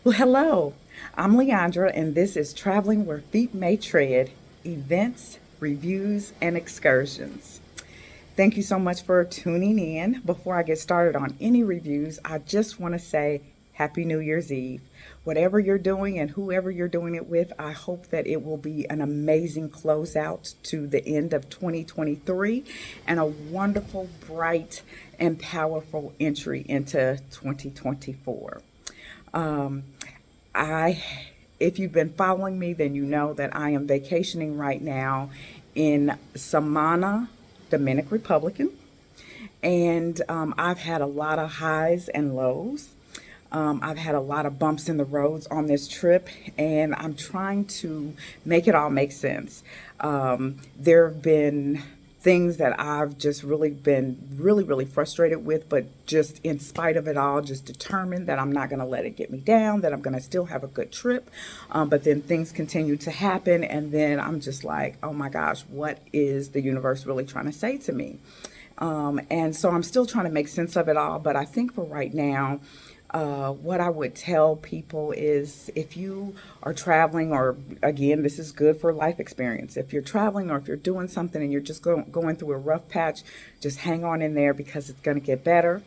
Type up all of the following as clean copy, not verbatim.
Well, hello. I'm Leandra, and this is Traveling Where Feet May Tread Events, Reviews, and Excursions. Thank you so much for tuning in. Before I get started on any reviews, I just want to say Happy New Year's Eve. Whatever you're doing and whoever you're doing it with, I hope that it will be an amazing closeout to the end of 2023 and a wonderful, bright, and powerful entry into 2024. Um, I, if you've been following me, then you know that I am vacationing right now in Samana, Dominican Republic, and I've had a lot of highs and lows. I've had a lot of bumps in the roads on this trip, and I'm trying to make it all make sense. There have been things that I've just really been really frustrated with, but just in spite of it all, just determined that I'm not going to let it get me down, that I'm going to still have a good trip. But then things continue to happen, and then I'm just like, oh my gosh, what is the universe really trying to say to me? And so I'm still trying to make sense of it all. But I think for right now, what I would tell people is if you are traveling, or again, this is good for life experience. If you're traveling or if you're doing something and you're just going through a rough patch, just hang on in there because it's going to get better.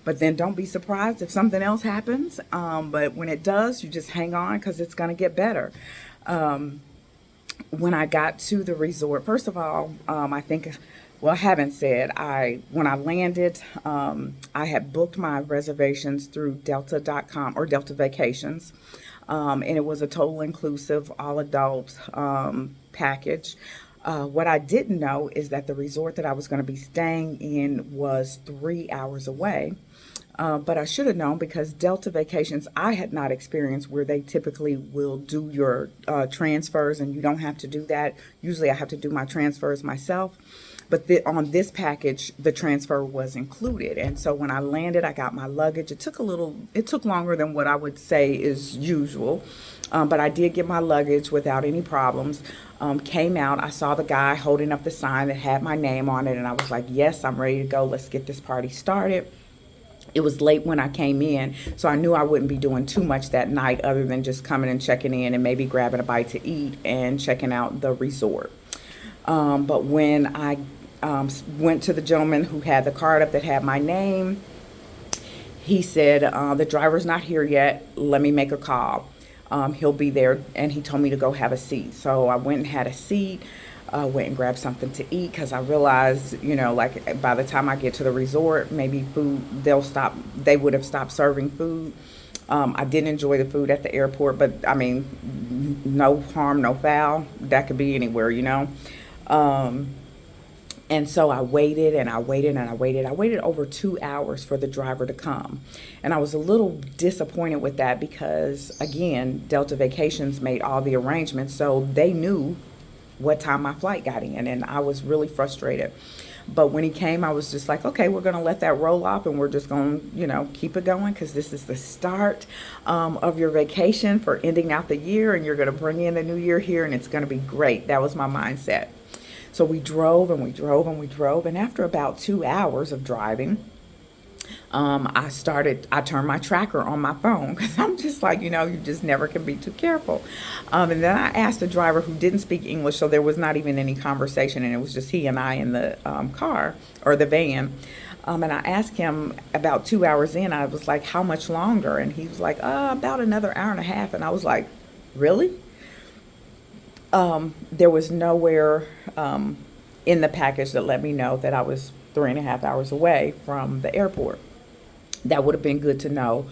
But then don't be surprised if something else happens. But when it does, you just hang on because it's going to get better. When I got to the resort, first of all, I think, well, I haven't said, when I landed, I had booked my reservations through Delta.com or Delta Vacations, and it was a total inclusive, all adult package. What I didn't know is that the resort that I was going to be staying in was 3 hours away. But I should have known because Delta Vacations, I had not experienced where they typically will do your transfers and you don't have to do that. Usually I have to do my transfers myself. But on this package, the transfer was included. And so when I landed, I got my luggage. It took longer than what I would say is usual. But I did get my luggage without any problems. Came out, I saw the guy holding up the sign that had my name on it. And I was like, yes, I'm ready to go. Let's get this party started. It was late when I came in, so I knew I wouldn't be doing too much that night other than just coming and checking in and maybe grabbing a bite to eat and checking out the resort. But when I went to the gentleman who had the card up that had my name, he said, the driver's not here yet. Let me make a call. He'll be there. And he told me to go have a seat. So I went and had a seat. Went and grabbed something to eat because I realized, like by the time I get to the resort, maybe they would have stopped serving food. I didn't enjoy the food at the airport, but I mean, no harm, no foul. That could be anywhere. And so I waited and I waited and I waited. I waited over 2 hours for the driver to come. And I was a little disappointed with that because, again, Delta Vacations made all the arrangements. So they knew what time my flight got in. And I was really frustrated. But when he came, I was just like, okay, we're going to let that roll off and we're just going to, keep it going because this is the start of your vacation for ending out the year. And you're going to bring in the new year here and it's going to be great. That was my mindset. So we drove and we drove and we drove. And after about 2 hours of driving, I turned my tracker on my phone because I'm just like, you just never can be too careful. And then I asked the driver who didn't speak English, so there was not even any conversation, and it was just he and I in the car or the van. And I asked him about 2 hours in, I was like, how much longer? And he was like, about another hour and a half. And I was like, really? There was nowhere in the package that let me know that I was 3.5 hours away from the airport. That would have been good to know.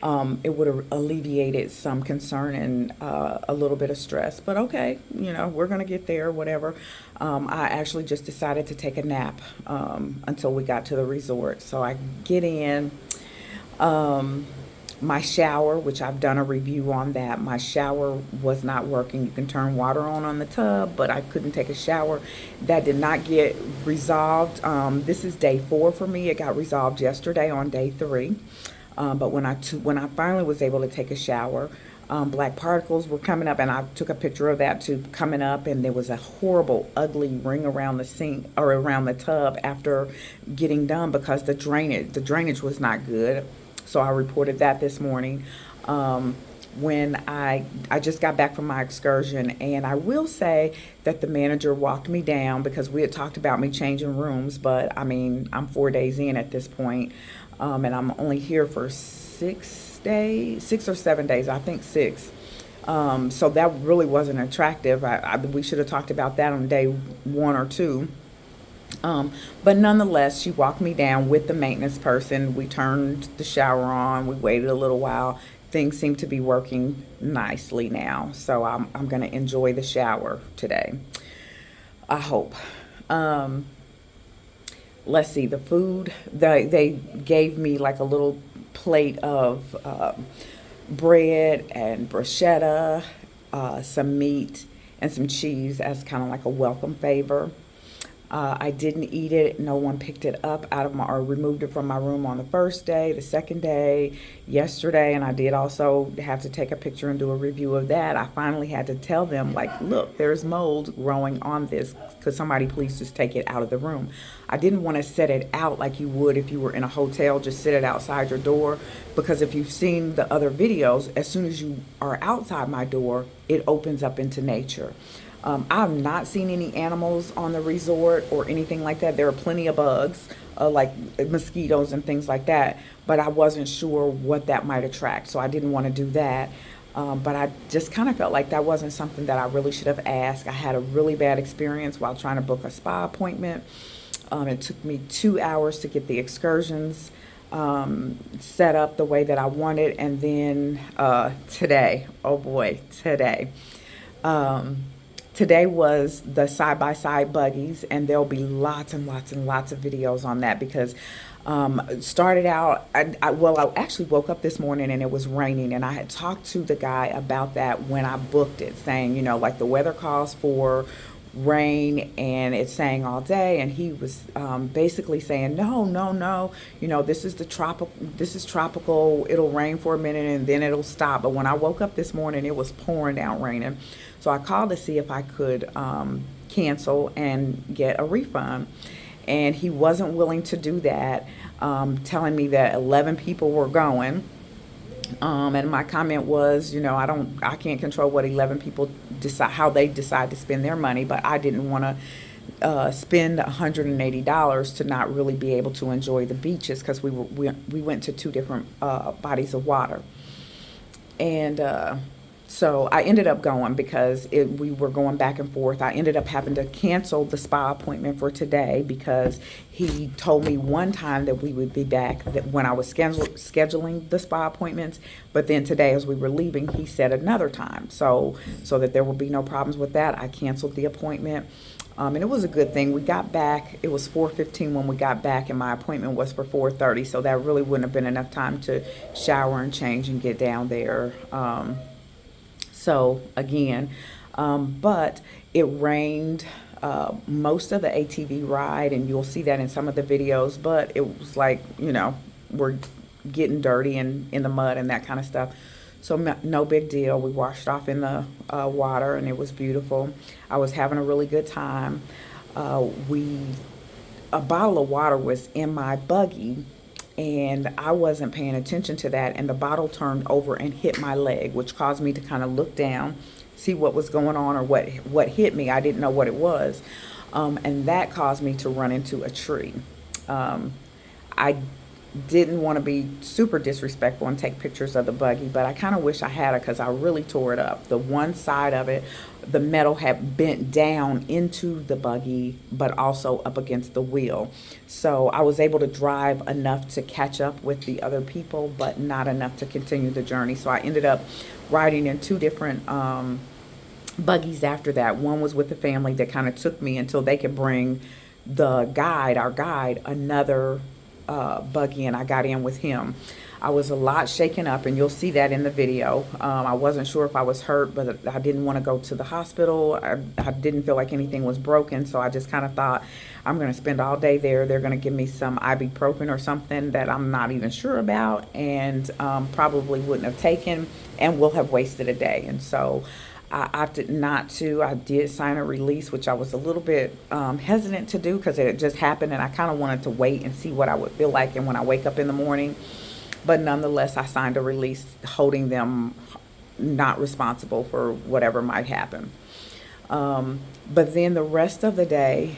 It would have alleviated some concern and a little bit of stress. But okay, we're going to get there, whatever. I actually just decided to take a nap until we got to the resort. So I get in. My shower, which I've done a review on that, my shower was not working. You can turn water on the tub, but I couldn't take a shower. That did not get resolved. This is day 4 for me. It got resolved yesterday on day 3. But when I finally was able to take a shower, black particles were coming up, and I took a picture of that too, coming up, and there was a horrible, ugly ring around the sink or around the tub after getting done because the drainage was not good. So I reported that this morning. when I just got back from my excursion, and I will say that the manager walked me down because we had talked about me changing rooms, but I mean I'm 4 days in at this point, and I'm only here for 6 days, 6 or 7 days, I think six. So that really wasn't attractive. We should have talked about that on day one or two. But nonetheless, she walked me down with the maintenance person. We turned the shower on. We waited a little while. Things seem to be working nicely now. So I'm going to enjoy the shower today. I hope. Um, let's see, the food. They gave me like a little plate of bread and bruschetta, some meat, and some cheese as kind of like a welcome favor. I didn't eat it. No one picked it up out of my or removed it from my room on the first day, the second day, yesterday, and I did also have to take a picture and do a review of that. I finally had to tell them, like, look, there's mold growing on this. Could somebody please just take it out of the room? I didn't want to set it out like you would if you were in a hotel, just sit it outside your door, because if you've seen the other videos, as soon as you are outside my door, it opens up into nature. I've not seen any animals on the resort or anything like that. There are plenty of bugs, like mosquitoes and things like that, but I wasn't sure what that might attract, so I didn't want to do that. But I just kind of felt like that wasn't something that I really should have asked. I had a really bad experience while trying to book a spa appointment. It took me 2 hours to get the excursions set up the way that I wanted, and then today, oh boy, today. Um, Today was the side-by-side buggies, and there'll be lots and lots and lots of videos on that because started out, I actually woke up this morning and it was raining, and I had talked to the guy about that when I booked it, saying, you know, like the weather calls for rain and it's saying all day, and he was basically saying no, no, no, you know, this is tropical, it'll rain for a minute and then it'll stop. But when I woke up this morning, it was pouring down raining, so I called to see if I could cancel and get a refund, and he wasn't willing to do that, telling me that 11 people were going. And my comment was, you know, I can't control what 11 people decide, how they decide to spend their money, but I didn't want to spend $180 to not really be able to enjoy the beaches, because we went to two different bodies of water, and so I ended up going because we were going back and forth. I ended up having to cancel the spa appointment for today because he told me one time that we would be back when I was scheduling the spa appointments. But then today, as we were leaving, he said another time. So that there would be no problems with that, I canceled the appointment. And it was a good thing. We got back. It was 4:15 when we got back, and my appointment was for 4:30. So that really wouldn't have been enough time to shower and change and get down there. So again, but it rained most of the ATV ride, and you'll see that in some of the videos, but it was like, you know, we're getting dirty and in the mud and that kind of stuff. So no big deal. We washed off in the water, and it was beautiful. I was having a really good time. We A bottle of water was in my buggy, and I wasn't paying attention to that, and the bottle turned over and hit my leg, which caused me to kind of look down, see what was going on, or what hit me. I didn't know what it was, and that caused me to run into a tree. I didn't want to be super disrespectful and take pictures of the buggy, but I kind of wish I had it because I really tore it up. The one side of it, the metal had bent down into the buggy, but also up against the wheel. So I was able to drive enough to catch up with the other people, but not enough to continue the journey. So I ended up riding in two different buggies after that. One was with the family that kind of took me until they could bring our guide, another buggy, and I got in with him. I was a lot shaken up, and you'll see that in the video. I wasn't sure if I was hurt, but I didn't want to go to the hospital. I didn't feel like anything was broken, so I just kind of thought, I'm going to spend all day there. They're going to give me some ibuprofen or something that I'm not even sure about, and probably wouldn't have taken, and will have wasted a day. And so I opted not to. I did sign a release, which I was a little bit hesitant to do because it had just happened, and I kind of wanted to wait and see what I would feel like and when I wake up in the morning. But nonetheless, I signed a release holding them not responsible for whatever might happen. But then the rest of the day,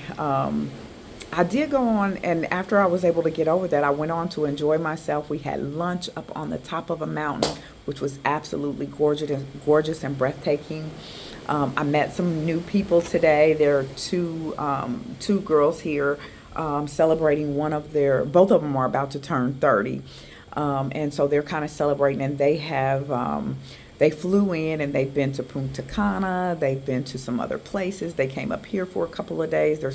I did go on, and after I was able to get over that, I went on to enjoy myself. We had lunch up on the top of a mountain, which was absolutely gorgeous and breathtaking. I met some new people today. There are two girls here celebrating both of them are about to turn 30. And so they're kind of celebrating, and they flew in and they've been to Punta Cana. They've been to some other places. They came up here for a couple of days. They're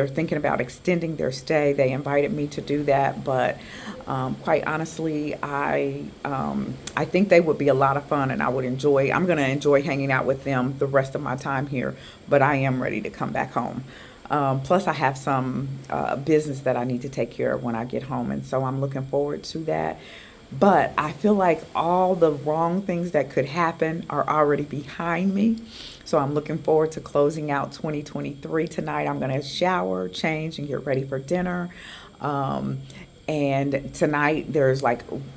thinking about extending their stay. They invited me to do that, but quite honestly, I think they would be a lot of fun, and I'm going to enjoy hanging out with them the rest of my time here, but I am ready to come back home. Plus, I have some business that I need to take care of when I get home, and so I'm looking forward to that. But I feel like all the wrong things that could happen are already behind me. So I'm looking forward to closing out 2023 tonight. I'm going to shower, change, and get ready for dinner. And tonight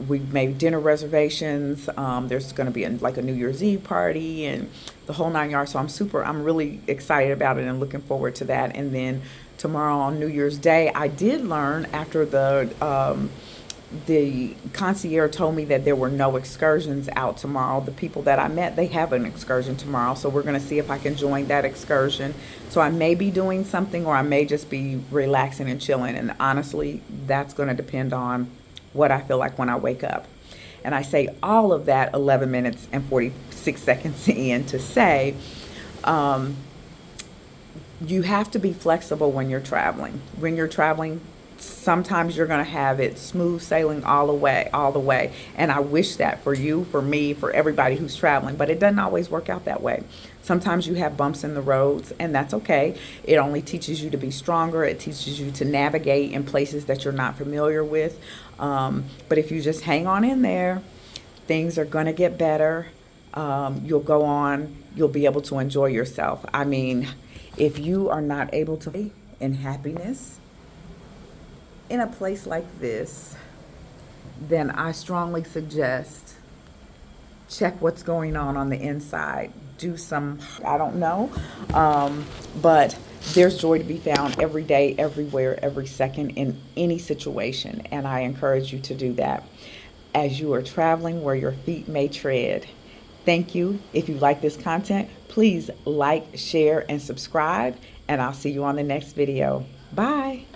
we made dinner reservations. There's going to be like a New Year's Eve party and the whole 9 yards. So I'm really excited about it and looking forward to that. And then tomorrow on New Year's Day, I did learn after the concierge told me that there were no excursions out tomorrow. The people that I met, they have an excursion tomorrow, so we're going to see if I can join that excursion. So I may be doing something, or I may just be relaxing and chilling, and honestly, that's going to depend on what I feel like when I wake up. And I say all of that 11 minutes and 46 seconds in to say, you have to be flexible when you're traveling. When you're traveling, sometimes you're going to have it smooth sailing all the way. And I wish that for you, for me, for everybody who's traveling, but it doesn't always work out that way. Sometimes you have bumps in the roads, and that's okay. It only teaches you to be stronger. It teaches you to navigate in places that you're not familiar with. But if you just hang on in there, things are going to get better. You'll go on. You'll be able to enjoy yourself. I mean, if you are not able to be in happiness in a place like this, then I strongly suggest check what's going on the inside. Do some, I don't know, but there's joy to be found every day, everywhere, every second, in any situation. And I encourage you to do that as you are traveling where your feet may tread. Thank you. If you like this content, please like, share, and subscribe. And I'll see you on the next video. Bye.